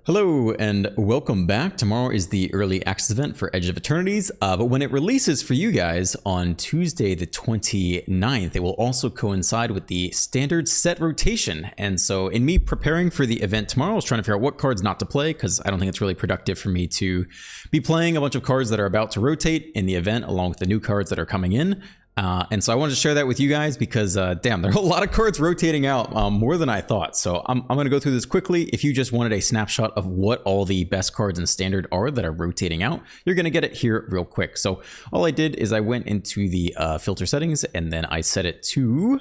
Hello and welcome back. Tomorrow is the early access event for Edge of Eternities, but when it releases for you guys on Tuesday the 29th, it will also coincide with the standard set rotation. And so in me preparing for the event tomorrow, I was trying to figure out what cards not to play because I don't think it's really productive for me to be playing a bunch of cards that are about to rotate in the event along with the new cards that are coming in. And so I wanted to share that with you guys because, damn, there are a lot of cards rotating out, more than I thought. So I'm going to go through this quickly. If you just wanted a snapshot of what all the best cards in Standard are that are rotating out, you're going to get it here real quick. So all I did is I went into the filter settings and then I set it to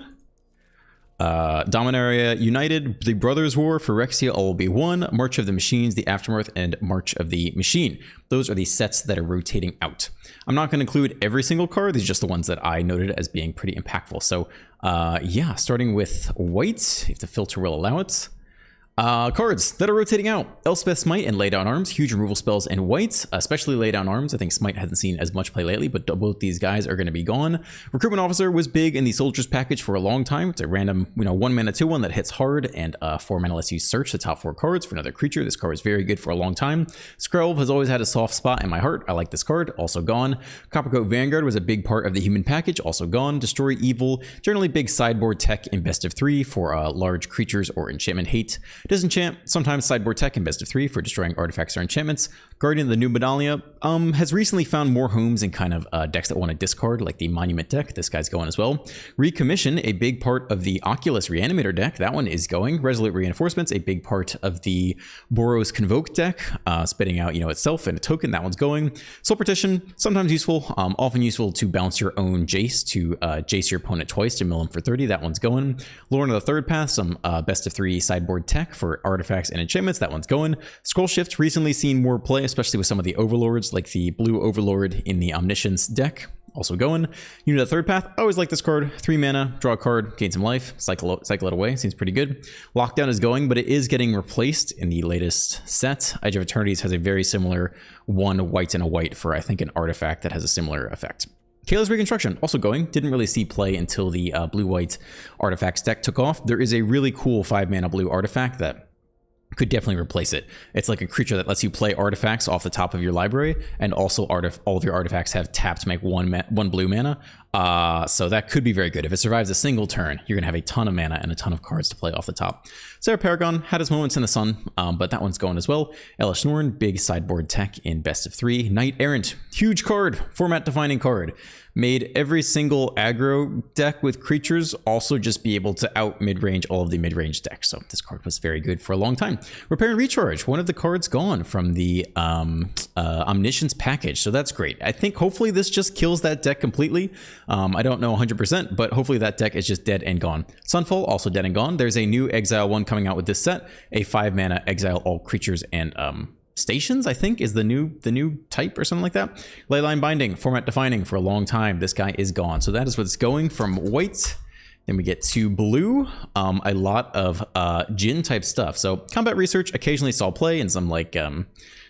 Dominaria United, the Brothers War, Phyrexia, all will be one, March of the Machines, the Aftermath, and March of the Machine. Those are the sets that are rotating out. I'm not going to include every single card. These are just the ones that I noted as being pretty impactful. So yeah, starting with white, if the filter will allow it. Cards that are rotating out: Elspeth Smite and Lay Down Arms, huge removal spells in white, especially Lay Down Arms. I think Smite hasn't seen as much play lately, but both these guys are going to be gone. Recruitment Officer was big in the Soldiers package for a long time. It's a random, 1 mana 2/1 that hits hard, and 4 mana lets you search the top 4 cards for another creature. This card is very good for a long time. Skrelv has always had a soft spot in my heart. I like this card, also gone. Coppercoat Vanguard was a big part of the human package, also gone. Destroy Evil, generally big sideboard tech in best of 3 for large creatures or enchantment hate. Disenchant, sometimes sideboard tech in best of 3 for destroying artifacts or enchantments. Guardian of the New Medalia has recently found more homes in kind of decks that want to discard, like the Monument deck. This guy's going as well. Recommission, a big part of the Oculus Reanimator deck. That one is going. Resolute Reinforcements, a big part of the Boros Convoke deck, spitting out itself and a token. That one's going. Soul Partition, sometimes useful, often useful to bounce your own Jace to Jace your opponent twice to mill him for 30. That one's going. Lorna of the Third Path, some best of 3 sideboard tech for artifacts and enchantments. That one's going. Scroll Shift, recently seen more play, especially with some of the overlords, like the blue overlord in the Omniscience deck. Also going. Unit of the Third Path, I always like this card. 3 mana, draw a card, gain some life, cycle it away. Seems pretty good. Lockdown is going, but it is getting replaced in the latest set. Edge of Eternities has a very similar 1 white and a white for, I think, an artifact that has a similar effect. Kayla's Reconstruction, also going. Didn't really see play until the blue-white artifacts deck took off. There is a really cool 5 mana blue artifact that could definitely replace it. It's like a creature that lets you play artifacts off the top of your library, and also all of your artifacts have tapped to make one blue mana. So that could be very good. If it survives a single turn, you're gonna have a ton of mana and a ton of cards to play off the top. Sarah Paragon had its moments in the sun, but that one's going as well. Elish Norn, big sideboard tech in best of 3. Knight Errant, huge card, format defining card. Made every single aggro deck with creatures also just be able to out mid-range all of the mid-range decks. So this card was very good for a long time. Repair and Recharge, one of the cards gone from the Omniscience package. So that's great. I think hopefully this just kills that deck completely. I don't know 100%, but hopefully that deck is just dead and gone. Sunfall, also dead and gone. There's a new Exile one coming out with this set. A 5 mana exile all creatures and stations, I think, is the new type or something like that. Leyline Binding, format defining for a long time. This guy is gone. So that is what's going from white. Then we get to blue, a lot of Jin type stuff. So Combat Research occasionally saw play in some like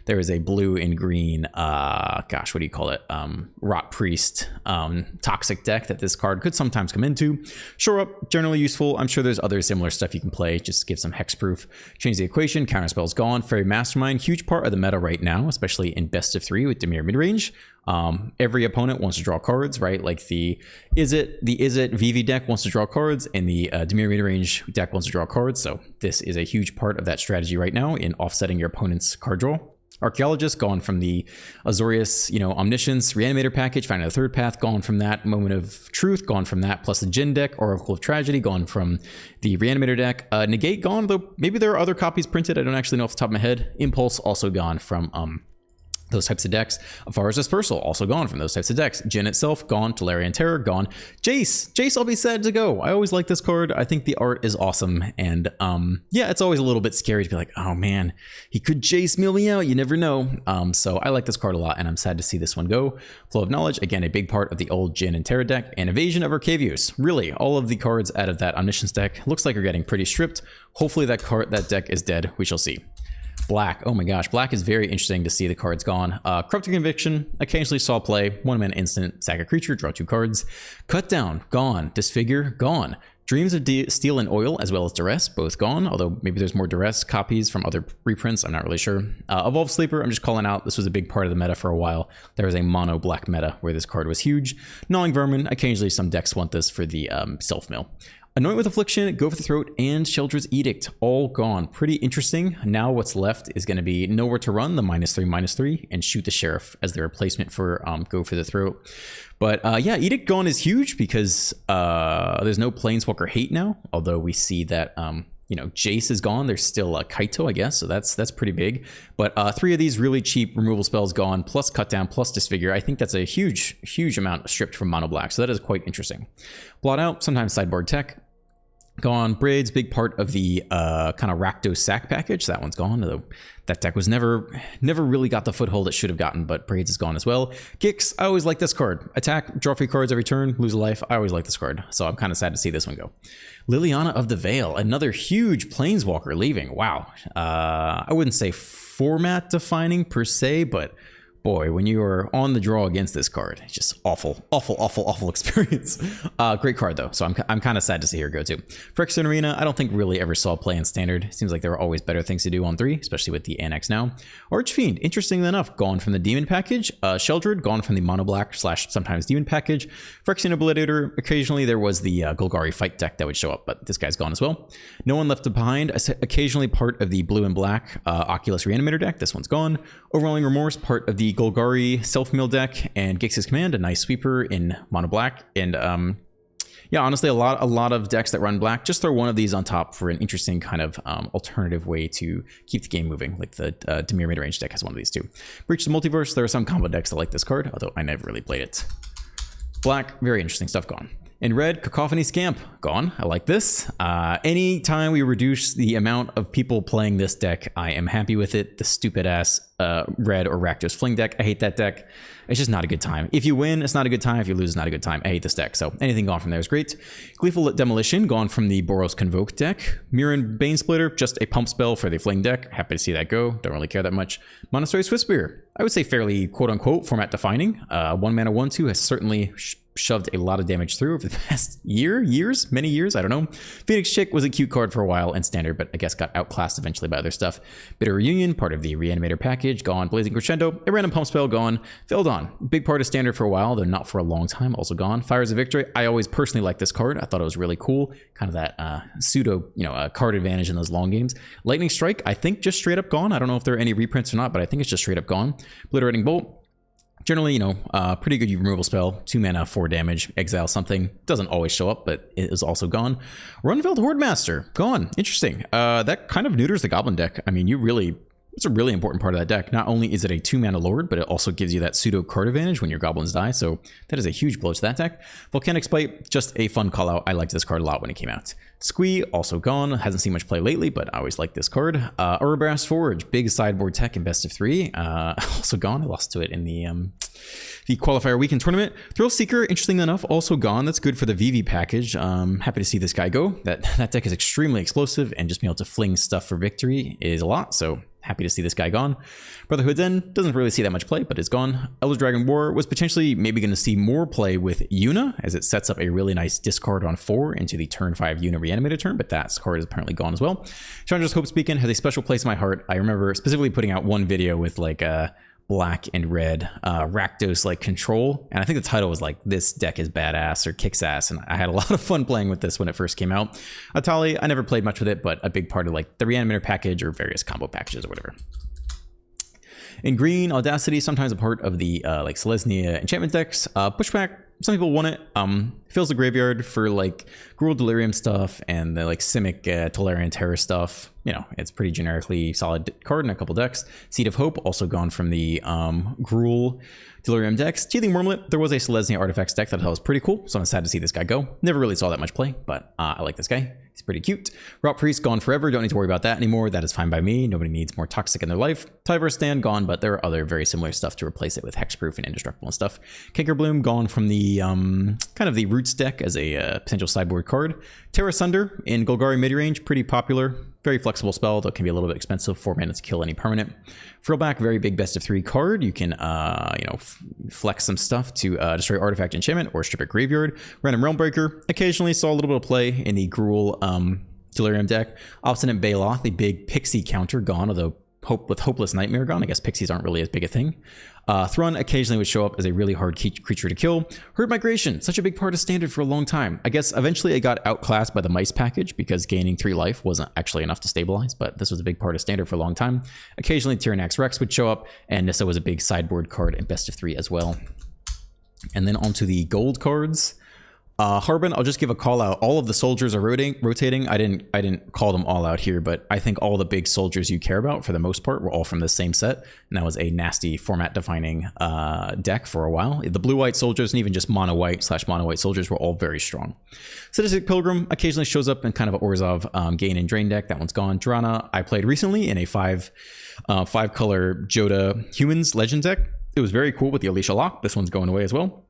there is a blue and green gosh, what do you call it, Rot Priest toxic deck that this card could sometimes come into. Shore Up, generally useful. I'm sure there's other similar stuff you can play, just give some hexproof. Change the Equation, Counterspell's gone. Fairy Mastermind, huge part of the meta right now, especially in best of 3 with Dimir midrange. Every opponent wants to draw cards, right? Like the Izzet VV deck wants to draw cards, and the Dimir midrange deck wants to draw cards. So this is a huge part of that strategy right now in offsetting your opponent's card draw. Archaeologist, gone from the Azorius, Omniscience Reanimator package. Finding the Third Path, gone from that. Moment of Truth, gone from that. Plus the Jin deck. Oracle of Tragedy, gone from the Reanimator deck. Negate, gone, though maybe there are other copies printed. I don't actually know off the top of my head. Impulse, also gone from those types of decks. Afara's Dispersal, also gone from those types of decks. Jin itself, gone. Tolarian Terror, gone. Jace, I'll be sad to go. I always like this card. I think the art is awesome. And yeah, it's always a little bit scary to be like, oh man, he could Jace mill me out. You never know. So I like this card a lot, and I'm sad to see this one go. Flow of Knowledge, again, a big part of the old Jin and Terra deck. And Evasion of Arcavius. Really, all of the cards out of that Omniscience deck looks like are getting pretty stripped. Hopefully that deck is dead. We shall see. Black, oh my gosh, black is very interesting to see the cards gone. Corrupted Conviction, occasionally saw play. 1 mana instant, sack a creature, draw 2 cards. Cut Down, gone. Disfigure, gone. Dreams of Steel and Oil, as well as Duress, both gone, although maybe there's more Duress copies from other reprints, I'm not really sure. Evolved Sleeper, I'm just calling out, this was a big part of the meta for a while. There was a mono black meta where this card was huge. Gnawing Vermin, occasionally some decks want this for the self-mill. Anoint with Affliction, Go for the Throat, and Sheldred's Edict, all gone. Pretty interesting. Now what's left is going to be Nowhere to Run, the -3/-3, and Shoot the Sheriff as the replacement for Go for the Throat. But yeah, Edict gone is huge because there's no Planeswalker hate now, although we see that you know, Jace is gone. There's still Kaito, I guess, so that's pretty big. But 3 of these really cheap removal spells gone, plus Cut Down, plus Disfigure. I think that's a huge amount stripped from mono black, so that is quite interesting. Blot Out, sometimes sideboard tech. Gone. Braids, big part of the kind of Rakdos sack package. That one's gone, though that deck was never really got the foothold it should have gotten, but Braids is gone as well. Gix, I always like this card. Attack, draw 3 cards every turn, lose a life. I always like this card, so I'm kind of sad to see this one go. Liliana of the Veil, another huge Planeswalker leaving. Wow. I wouldn't say format defining per se, but boy, when you are on the draw against this card, it's just awful experience. Great card though, so I'm kind of sad to see her go too. Phyrexian Arena, I don't think really ever saw play in Standard. Seems like there are always better things to do on 3, especially with the Annex now. Archfiend, interestingly enough, gone from the Demon package. Sheldred, gone from the Mono Black / sometimes Demon package. Phyrexian Obliterator, occasionally there was the Golgari fight deck that would show up, but this guy's gone as well. No One Left Behind, occasionally part of the blue and black Oculus Reanimator deck. This one's gone. Overwhelming Remorse, part of the Golgari self-mill deck, and Gix's Command, a nice sweeper in mono black. And yeah, honestly, a lot of decks that run black, just throw one of these on top for an interesting kind of alternative way to keep the game moving, like the Dimir midrange deck has one of these too. Breach the Multiverse, there are some combo decks that like this card, although I never really played it. Black, very interesting stuff gone. In red, Cacophony Scamp, gone. I like this. Anytime we reduce the amount of people playing this deck, I am happy with it. The stupid ass red or Rakdos Fling deck, I hate that deck. It's just not a good time. If you win, it's not a good time. If you lose, it's not a good time. I hate this deck, so anything gone from there is great. Gleeful Demolition, gone from the Boros Convoke deck. Mirren Banesplitter, just a pump spell for the Fling deck. Happy to see that go. Don't really care that much. Monastery Swiftspear, I would say fairly quote-unquote format defining. 1 mana 1/2 has certainly shoved a lot of damage through over the past many years, I don't know. Phoenix Chick was a cute card for a while in Standard, but I guess got outclassed eventually by other stuff. Bitter Reunion, part of the Reanimator package, gone. Blazing Crescendo, a random pump spell, gone. Feldon, big part of Standard for a while, though not for a long time, also gone. Fires of Victory, I always personally like this card. I thought it was really cool, kind of that pseudo, card advantage in those long games. Lightning Strike, I think just straight up gone. I don't know if there are any reprints or not, but I think it's just straight up gone. Obliterating Bolt, generally, pretty good removal spell, 2 mana, 4 damage, exile something. Doesn't always show up, but it is also gone. Runfeld Hordemaster, gone. Interesting. That kind of neuters the Goblin deck. I mean, it's a really important part of that deck. Not only is it a 2 mana Lord, but it also gives you that pseudo card advantage when your goblins die, so that is a huge blow to that deck. Volcanic Spite, just a fun call out. I liked this card a lot when it came out. Squee, also gone. Hasn't seen much play lately, but I always like this card. Urabrass Forge, big sideboard tech in best of 3. Also gone. I lost to it in the qualifier weekend tournament. Thrill Seeker, interestingly enough, also gone. That's good for the VV package. Happy to see this guy go. That deck is extremely explosive, and just being able to fling stuff for victory is a lot, so happy to see this guy gone. Brotherhood's End, doesn't really see that much play, but is gone. Elder Dragon War was potentially maybe going to see more play with Yuna, as it sets up a really nice discard on 4 into the turn 5 Yuna Reanimated turn, but that card is apparently gone as well. Chandra's Hope's Beacon has a special place in my heart. I remember specifically putting out one video with like black and red Rakdos like control, and I think the title was like "This deck is badass" or "Kicks ass," and I had a lot of fun playing with this when it first came out. Atali, I never played much with it, but a big part of like the Reanimator package or various combo packages or whatever. In green, Audacity, sometimes a part of the like Selesnya enchantment decks. Pushback, some people want it. Fills the graveyard for like Gruul Delirium stuff and the like Simic Tolarian Terror stuff. It's pretty generically solid card in a couple decks. Seed of Hope, also gone from the Gruul Delirium decks. Teething Wormlet, there was a Selesnya Artifacts deck that I thought was pretty cool, so I'm sad to see this guy go. Never really saw that much play, but I like this guy. He's pretty cute. Rot Priest, gone forever. Don't need to worry about that anymore. That is fine by me. Nobody needs more Toxic in their life. Tyverse Stand, gone, but there are other very similar stuff to replace it with Hexproof and Indestructible and stuff. Canker Bloom, gone from the kind of the Roots deck as a potential sideboard card. Terra Sunder in Golgari midrange, pretty popular. Very flexible spell, though it can be a little bit expensive. 4 mana to kill any permanent. Frillback, very big best of 3 card. You can, flex some stuff to destroy artifact enchantment or strip a graveyard. Random Realm Breaker. Occasionally saw a little bit of play in the Gruul Delirium deck. Obstinate Baloth, the big pixie counter, gone, although with Hopeless Nightmare gone. I guess pixies aren't really as big a thing. Thrun occasionally would show up as a really hard creature to kill. Herd Migration, such a big part of Standard for a long time. I guess eventually it got outclassed by the Mice package because gaining 3 life wasn't actually enough to stabilize, but this was a big part of Standard for a long time. Occasionally Tyrannax Rex would show up, and Nissa was a big sideboard card in best of 3 as well. And then onto the gold cards. Harbin, I'll just give a call out. All of the soldiers are rotating. I didn't call them all out here, but I think all the big soldiers you care about, for the most part, were all from the same set. And that was a nasty format-defining deck for a while. The blue-white soldiers and even just mono-white/mono-white soldiers were all very strong. Sadistic Pilgrim occasionally shows up in kind of an Orzhov gain and drain deck. That one's gone. Drana, I played recently in a 5-color Joda Humans Legend deck. It was very cool with the Alicia Lock. This one's going away as well.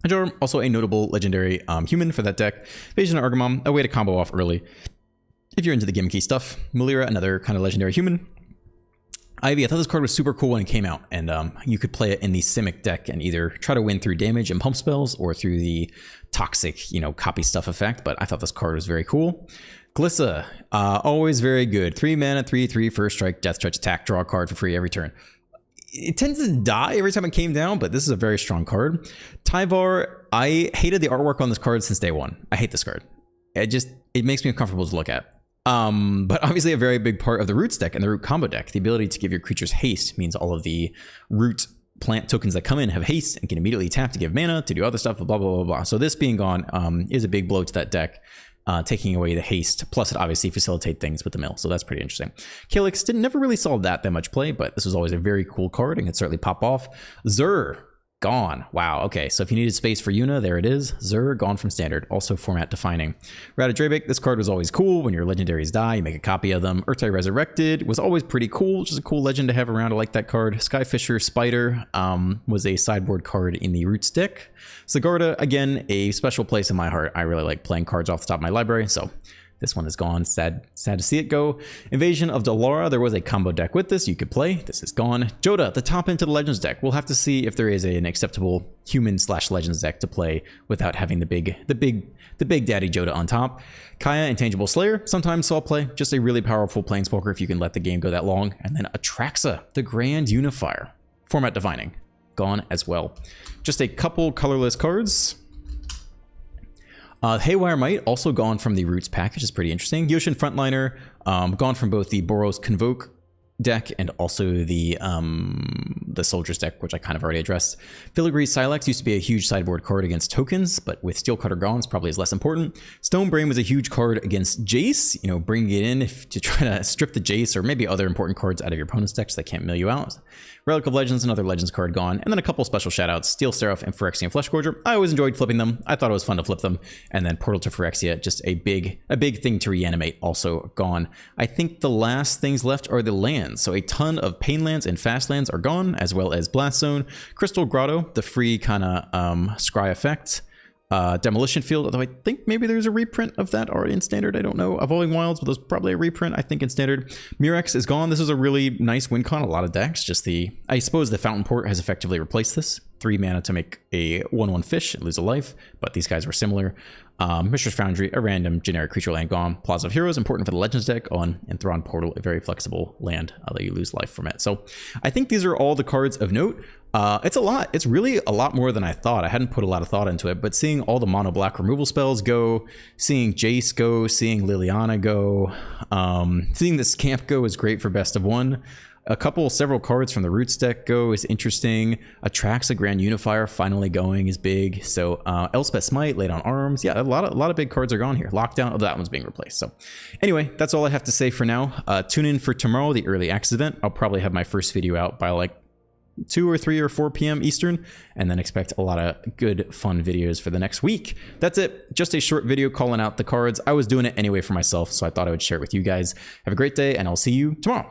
Ajor, also a notable legendary human for that deck. Invasion of Argamon, a way to combo off early if you're into the gimmicky stuff. Malira, another kind of legendary human. Ivy, I thought this card was super cool when it came out, and you could play it in the Simic deck and either try to win through damage and pump spells or through the toxic, copy stuff effect, but I thought this card was very cool. Glissa, always very good. 3 mana, 3/3, first strike, death touch, attack, draw a card for free every turn. It tends to die every time it came down, but this is a very strong card. Tyvar, I hated the artwork on this card since day one. I hate this card. It makes me uncomfortable to look at. But obviously a very big part of the Roots deck and the Root combo deck. The ability to give your creatures haste means all of the Root plant tokens that come in have haste and can immediately tap to give mana, to do other stuff, blah, blah, blah, blah. So this being gone is a big blow to that deck. Taking away the haste, plus it obviously facilitates things with the mill, so that's pretty interesting. Calyx never really saw that much play, but this was always a very cool card and could certainly pop off. Zur, gone. Wow, okay, so if you needed space for Yuna, there it is. Zur, gone from Standard, also format defining. Rata Drabik, this card was always cool. When your legendaries die, you make a copy of them. Urtai Resurrected was always pretty cool, just a cool legend to have around. I like that card. Skyfisher Spider was a sideboard card in the Roots deck. Sigarda, again, a special place in my heart. I really like playing cards off the top of my library, so this one is gone. Sad to see it go. Invasion of Dalara, there was a combo deck with this you could play. This is gone. Joda, the top end to the Legends deck. We'll have to see if there is an acceptable human/Legends deck to play without having the big daddy Joda on top. Kaya, Intangible Slayer, sometimes saw play. Just a really powerful planeswalker if you can let the game go that long. And then Atraxa, the Grand Unifier. Format defining. Gone as well. Just a couple colorless cards. Haywire Might, also gone from the Roots package, is pretty interesting. Yoshin Frontliner, gone from both the Boros Convoke deck and also the Soldiers deck, which I kind of already addressed. Filigree Silex used to be a huge sideboard card against tokens, but with Steelcutter gone, probably is less important. Stonebrain was a huge card against Jace, bringing it in to try to strip the Jace or maybe other important cards out of your opponent's deck so they can't mill you out. Relic of Legends, another Legends card gone. And then a couple special shoutouts, Steel Seraph and Phyrexian Fleshgorger. I always enjoyed flipping them. I thought it was fun to flip them. And then Portal to Phyrexia, just a big thing to reanimate, also gone. I think the last things left are the lands. So a ton of Pain lands and Fast lands are gone, as well as Blast Zone, Crystal Grotto, the free kind of scry effect. Demolition Field, although I think maybe there's a reprint of that already in Standard. I don't know. Evolving Wilds, but there's probably a reprint, I think, in Standard. Murex is gone. This is a really nice win con. A lot of decks. I suppose the Fountain Port has effectively replaced this. 3 mana to make a 1/1 fish and lose a life, but these guys were similar. Mishra's Foundry, a random generic creature land gone. Plaza of Heroes, important for the Legends deck on Enthroned Portal, a very flexible land, although you lose life from it. So I think these are all the cards of note. It's a lot. It's really a lot more than I thought. I hadn't put a lot of thought into it, but seeing all the mono black removal spells go, seeing Jace go, seeing Liliana go, seeing this camp go is great for best of 1. Several cards from the Roots deck go is interesting. Atraxa Grand Unifier finally going is big. So Elspeth Smite, Laid on Arms. Yeah, a lot of big cards are gone here. Lockdown, that one's being replaced. So anyway, that's all I have to say for now. Tune in for tomorrow, the early access event. I'll probably have my first video out by like 2 or 3 or 4 p.m. Eastern, and then expect a lot of good, fun videos for the next week. That's it. Just a short video calling out the cards. I was doing it anyway for myself, so I thought I would share it with you guys. Have a great day, and I'll see you tomorrow.